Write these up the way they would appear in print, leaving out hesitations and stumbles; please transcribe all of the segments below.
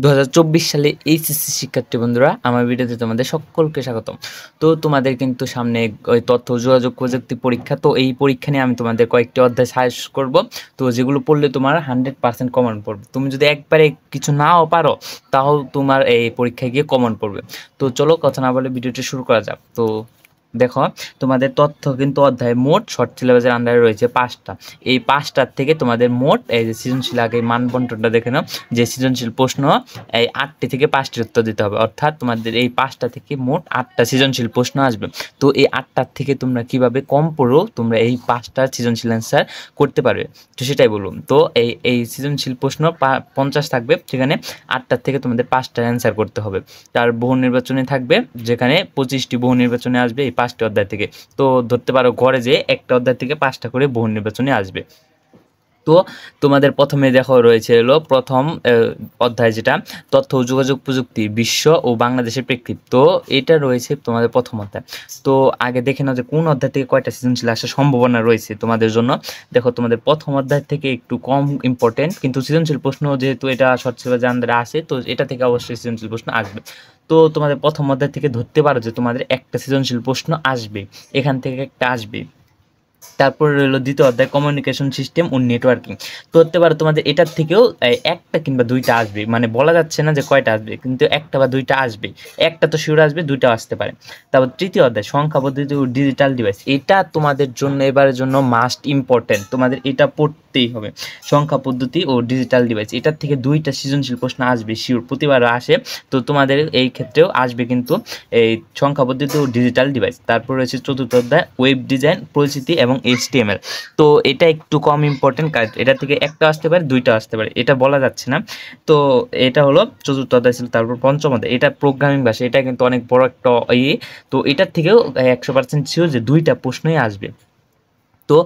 2024 সালে এইচএসসি শিক্ষার্থী বন্ধুরা, আমার ভিডিওতে তোমাদের সকলকে স্বাগতম। তো তোমাদের কিন্তু সামনে ওই তথ্য ও যোগাযোগ প্রযুক্তি পরীক্ষা। তো এই পরীক্ষা নিয়ে আমি তোমাদের কয়েকটি অধ্যায় সাজেস্ট করব। তো যেগুলো পড়লে তোমার 100% কমন পড়বে। তুমি যদি একবারে কিছু নাও পারো, তাও তোমার এই পরীক্ষায় গিয়ে কমন পড়বে। তো চলো কথা না বলে ভিডিওটি শুরু করা যাক। তো দেখো, তোমাদের তথ্য কিন্তু অধ্যায় মোট শর্ট সিলেবাসের আন্ডারে রয়েছে 5টা। এই 5টার থেকে তোমাদের মোট এই যে সৃজনশীল, আগে মান বন্টনটা দেখে নাও, যে সৃজনশীল প্রশ্ন এই 8টি থেকে 5টির উত্তর দিতে হবে। অর্থাৎ তোমাদের এই 5টা থেকে মোট 8টা সৃজনশীল প্রশ্ন আসবে। তো এই 8টার থেকে তোমরা কিভাবে কম পড়ো তোমরা এই 5টার সৃজনশীল অ্যান্সার করতে পারবে, তো সেটাই বলুন। তো এই সৃজনশীল প্রশ্ন 50 থাকবে, সেখানে 8টার থেকে তোমাদের 5টার অ্যান্সার করতে হবে। তার বহু নির্বাচনে থাকবে, যেখানে 25টি বহু নির্বাচনে আসবে এই 5টি অধ্যায় থেকে। তো ধরতে পারো ঘরে যে একটা অধ্যায় থেকে 5টা করে বহু নির্বাচনে আসবে। তো তোমাদের প্রথমে দেখো রয়েছে হলো প্রথম অধ্যায়, যেটা তথ্য ও যোগাযোগ প্রযুক্তি বিশ্ব ও বাংলাদেশের প্রেক্ষিত। তো এটা রয়েছে তোমাদের প্রথম অধ্যায়। তো আগে দেখে নাও যে কোন অধ্যায় থেকে কয়টা সৃজনশীল আসার সম্ভাবনা রয়েছে তোমাদের জন্য। দেখো, তোমাদের প্রথম অধ্যায় থেকে একটু কম ইম্পর্টেন্ট, কিন্তু সৃজনশীল প্রশ্ন যেহেতু এটা শর্ট সিলেবাসের আন্ডারে আসে, তো এটা থেকে অবশ্যই সৃজনশীল প্রশ্ন আসবে। তো তোমাদের প্রথম অধ্যায় থেকে ধরতে পারো যে তোমাদের একটা সৃজনশীল প্রশ্ন আসবে, এখান থেকে একটা আসবে। তারপরে রইলো দ্বিতীয় অধ্যায় কমিউনিকেশন সিস্টেম ও নেটওয়ার্কিং। তো হতে পারে তোমাদের এটার থেকেও একটা কিংবা দুইটা আসবে, মানে বলা যাচ্ছে না যে কয়টা আসবে, কিন্তু একটা বা দুইটা আসবে। একটা তো শিওর আসবে, দুইটা আসতে পারে। তারপর তৃতীয় অধ্যায় সংখ্যা পদ্ধতি ও ডিজিটাল ডিভাইস। এটা তোমাদের জন্য এবারের জন্য মাস্ট ইম্পর্টেন্ট, তোমাদের এটা পড়তেই হবে। সংখ্যা পদ্ধতি ও ডিজিটাল ডিভাইস, এটার থেকে দুইটা সৃজনশীল প্রশ্ন আসবে শিওর, প্রতিবার আসে। তো তোমাদের এই ক্ষেত্রেও আসবে কিন্তু এই সংখ্যা পদ্ধতি ও ডিজিটাল ডিভাইস। তারপর রয়েছে চতুর্থ অধ্যায় ওয়েব ডিজাইন, পরিচিতি এবং HTML। তো এটা একটু কম ইম্পর্টেন্ট, কারণ এটা থেকে একটা আসতে পারে, দুইটা আসতে পারে, এটা বলা যাচ্ছে না। তো এটা হলো চতুর্থ অধ্যায় ছিল। তারপর পঞ্চম অধ্যায়, এটা প্রোগ্রামিং ভাষা, এটা কিন্তু অনেক বড় একটা তো এটার থেকেও 100% শিওর যে দুইটা প্রশ্নই আসবে। তো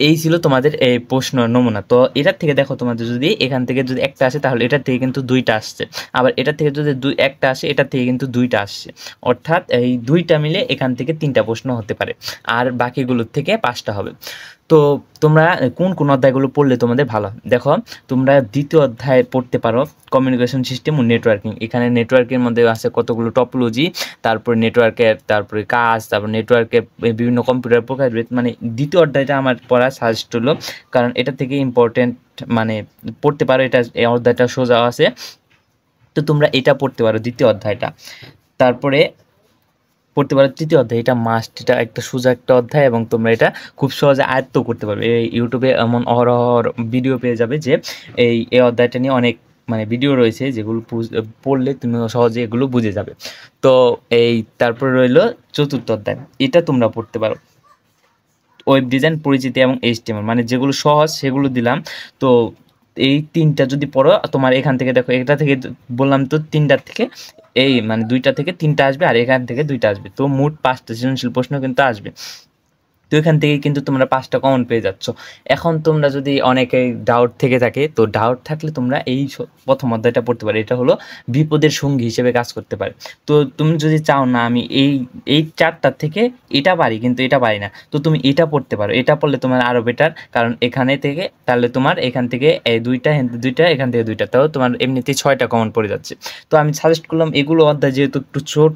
এই ছিল তোমাদের এই প্রশ্ন নমুনা। তো এটার থেকে দেখো, তোমাদের যদি এখান থেকে যদি একটা আসে, তাহলে এটার থেকে কিন্তু দুইটা আসছে। আবার এটার থেকে যদি একটা আসে, এটার থেকে কিন্তু দুইটা আসছে। অর্থাৎ এই দুইটা মিলে এখান থেকে 3টা প্রশ্ন হতে পারে, আর বাকিগুলোর থেকে 5টা হবে। তো তোমরা কোন কোন অধ্যায়গুলো পড়লে তোমাদের ভালো হয়? দেখো, তোমরা দ্বিতীয় অধ্যায় পড়তে পারো কমিউনিকেশন সিস্টেম ও নেটওয়ার্কিং। এখানে নেটওয়ার্কের মধ্যে আছে কতগুলো টপোলজি, তারপরে নেটওয়ার্কের, তারপরে কাজ, তারপর নেটওয়ার্কের বিভিন্ন কম্পিউটার প্রকারভেদ। মানে দ্বিতীয় অধ্যায়টা আমার পড়া সাজেস্ট হলো, কারণ এটা থেকে ইম্পর্টেন্ট, মানে পড়তে পারো। এটা এই অধ্যায়টা সোজা আছে, তো তোমরা এটা পড়তে পারো দ্বিতীয় অধ্যায়টা। তারপরে পড়তে পারো তৃতীয় অধ্যায়, এটা মাস্ট, এটা একটা সোজা একটা অধ্যায়, এবং তোমরা এটা খুব সহজে আয়ত্ত করতে পারবে। এই ইউটিউবে এমন অহরহ ভিডিও পেয়ে যাবে যে এই অধ্যায়টা নিয়ে অনেক মানে ভিডিও রয়েছে, যেগুলো পড়লে তুমি সহজে এগুলো বুঝে যাবে। তো তারপরে রইলো চতুর্থ অধ্যায়, এটা তোমরা পড়তে পারো ওয়েব ডিজাইন, পরিচিতি এবং HTML। মানে যেগুলো সহজ সেগুলো দিলাম। তো এই 3টা যদি পড়ো, তোমার এখান থেকে দেখো, এটা থেকে বললাম তো 3টার থেকে মানে 2টা থেকে 3টা আসবে, আর এখান থেকে 2টা আসবে। তো মোট 5টা সৃজনশীল প্রশ্ন কিন্তু আসবে। তো এখান থেকে কিন্তু তোমরা 5টা কমন পেয়ে যাচ্ছ। এখন তোমরা যদি অনেকেই ডাউট থেকে থাকে, তো ডাউট থাকলে তোমরা এই প্রথম অধ্যায়টা পড়তে পারো। এটা হলো বিপদের সঙ্গী হিসেবে কাজ করতে পারে। তো তুমি যদি চাও না আমি এই 4টার থেকে এটা পারি কিন্তু এটা পারি না, তো তুমি এটা পড়তে পারো। এটা পড়লে তোমার আরও বেটার, কারণ এখানে থেকে তাহলে তোমার এখান থেকে এই 2টা, এখান থেকে 2টা, তাও তোমার এমনিতেই 6টা কমন পড়ে যাচ্ছে। তো আমি সাজেস্ট করলাম এগুলো অধ্যায় যেহেতু একটু ছোট,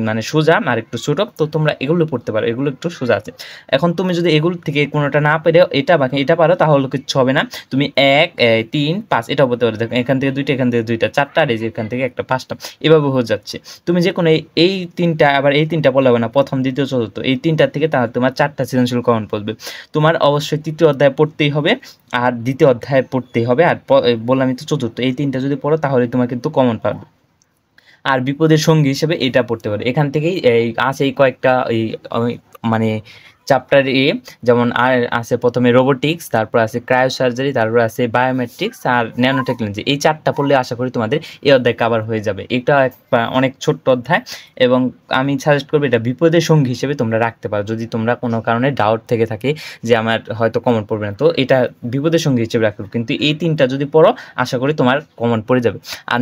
মানে সোজা আর একটু ছোট, তো তোমরা এগুলো পড়তে পারো, এগুলো একটু সোজা আছে। এখন তুমি যদি এগুলো থেকে কোনোটা না পেরে এটা বাকি এটা পারো, তাহলে কিচ্ছু হবে না। তুমি 1, 3, 5 এটাও বলতে পারো। দেখো, এখান থেকে 2টা, এখান থেকে 2টা, 4টা, আর এই যে এখান থেকে একটা, 5টা, এভাবে হয়ে যাচ্ছে। তুমি যে কোনো এই 3টা, আবার এই 3টা বলা হবে না, প্রথম, দ্বিতীয়, চতুর্থ, এই 3টার থেকে তাহলে তোমার 4টা সৃজনশীল কমন পড়বে। তোমার অবশ্যই তৃতীয় অধ্যায় পড়তেই হবে, আর দ্বিতীয় অধ্যায় পড়তেই হবে, আর বললামই তো চতুর্থ, এই 3টা যদি পড়ো তাহলে তোমার কিন্তু কমন পাবে। আর বিপদের সঙ্গী হিসেবে এটা পড়তে পারে। এখান থেকেই আছে এই কয়েকটা মানে চ্যাপ্টার যেমন আর আছে প্রথমে রোবোটিক্স, তারপর আছে ক্রায়ো সার্জারি, তারপর আছে বায়োমেট্রিক্স আর ন্যানো টেকনোলজি। এই 4টা পড়লে আশা করি তোমাদের এই অধ্যায় কভার হয়ে যাবে। এটা অনেক ছোট্ট অধ্যায়, এবং আমি সাজেস্ট করবো এটা বিপদের সঙ্গী হিসেবে তোমরা রাখতে পারো, যদি তোমরা কোনো কারণে ডাউট থেকে থাকে যে আমার হয়তো কমন পড়বে না, তো এটা বিপদের সঙ্গী হিসেবে রাখবে। কিন্তু এই 3টা যদি পড়ো, আশা করি তোমার কমন পড়ে যাবে। আর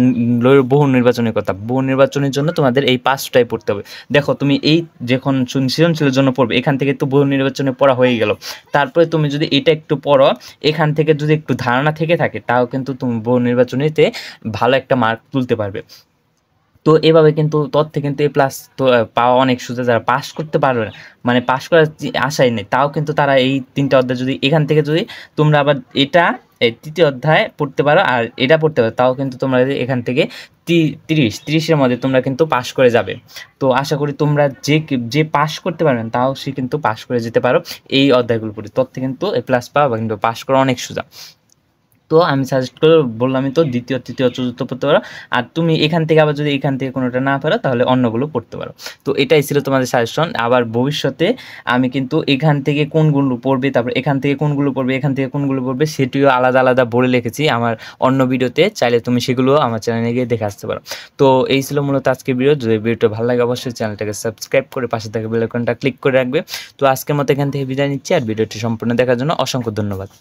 বহু নির্বাচনের কথা, বহু নির্বাচনের জন্য তোমাদের এই 5টাই পড়তে হবে। দেখো, তুমি এই যখন সৃজনশীলের জন্য পড়বে, এখান থেকে তো বহু নির্বাচনে পড়া হয়ে গেল। তারপরে তুমি যদি এটা একটু পড়ো, এখান থেকে যদি একটু ধারণা থেকে থাকে, তাও কিন্তু তুমি বহু নির্বাচনীতে ভালো একটা মার্ক তুলতে পারবে। তো এভাবে কিন্তু তথ্যে কিন্তু এ প্লাস তো পাওয়া অনেক সোজা। যারা পাস করতে পারবে না, মানে পাস করার আশাই নেই, তাও কিন্তু তারা এই 3টা অধ্যায় যদি এখান থেকে যদি তোমরা আবার এটা এই 3য় অধ্যায় পড়তে পারো আর এটা পড়তে পারো, তাও কিন্তু তোমরা এখান থেকে 30-30-এর মধ্যে তোমরা কিন্তু পাস করে যাবে। তো আশা করি তোমরা যে পাস করতে পারবেন, তাও সে কিন্তু পাস করে যেতে পারো এই অধ্যায়গুলো পড়ে। তথ্যে কিন্তু এ প্লাস পাওয়া কিন্তু পাস করা অনেক সোজা। তো আমি সাজেস্ট করে বললামই তো, দ্বিতীয়, তৃতীয়, চতুর্থ পড়তে পারো। আর তুমি এখান থেকে আবার যদি এখান থেকে কোনোটা না পারো, তাহলে অন্যগুলো পড়তে পারো। তো এটাই ছিল তোমাদের সাজেশন। আবার ভবিষ্যতে আমি কিন্তু এখান থেকে কোনগুলো পড়বে, তারপর এখান থেকে কোনগুলো পড়বে, এখান থেকে কোনগুলো পড়বে, সেটিও আলাদা আলাদা বলে রেখেছি আমার অন্য ভিডিওতে। চাইলে তুমি সেগুলো আমার চ্যানেলে গিয়ে দেখে আসতে পারো। তো এই ছিল মূলত আজকের ভিডিও। যদি ভিডিওটা ভালো লাগে, অবশ্যই চ্যানেলটাকে সাবস্ক্রাইব করে পাশে থাকা বেল আইকনটা ক্লিক করে রাখবে। তো আজকের মতো এখান থেকে বিদায় নিচ্ছি, আর ভিডিওটি সম্পূর্ণ দেখার জন্য অসংখ্য ধন্যবাদ।